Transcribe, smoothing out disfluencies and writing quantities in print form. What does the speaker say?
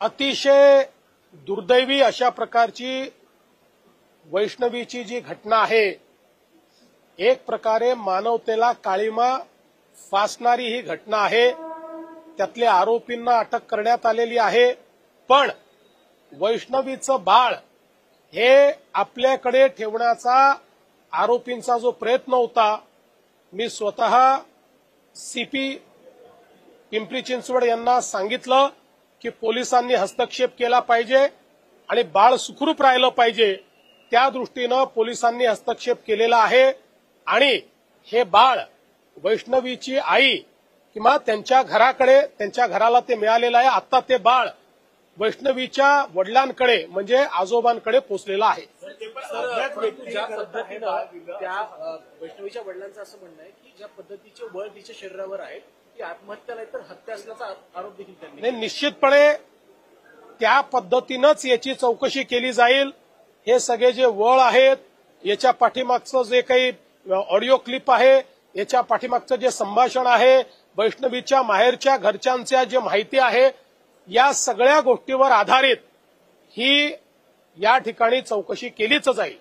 अतिशय दुर्दैवी अशा प्रकारची वैष्णवीची जी घटना आहे, एक प्रकारे मानवतेला काळिमा फासणारी ही घटना आहे। त्यातल्या आरोपींना अटक करण्यात आलेली आहे, पण वैष्णवीचं बाळ हे आपल्याकडे ठेवण्याचा आरोपींचा जो प्रयत्न होता, मी स्वतः सीपी पिंपरी चिंचवड यांना सांगितलं की पोलिसांनी हस्तक्षेप केला पाहिजे आणि बाळ सुखरूप राहिलं पाहिजे। त्या दृष्टीनं पोलिसांनी हस्तक्षेप केलेला आहे आणि हे बाळ वैष्णवीची आई किंवा त्यांच्या घराला ते मिळालेलं आहे। आता ते बाळ वैष्णवीच्या वडिलांकडे म्हणजे आजोबांकडे पोहोचलेलं आहे। ज्या पद्धतीनं त्या वैष्णवीच्या वडिलांचं असं म्हणणं आहे की ज्या पद्धतीचे बळ तिच्या शरीरावर आहे ती आत्महत्या नाही तर हत्या असल्याचा आरोप देखील त्यांनी निश्चितपणे त्या पद्धतीनंच याची चौकशी केली जाईल। हे सगळे जे वळ आहेत, याच्या पाठीमागचं जे काही ऑडिओ क्लिप आहे, याच्या पाठीमागचं जे संभाषण आहे, वैष्णवीच्या माहेरच्या घरच्यांच्या जे माहिती आहे, या सगळ्या गोष्टीवर आधारित ही या ठिकाणी चौकशी केलीच जाईल।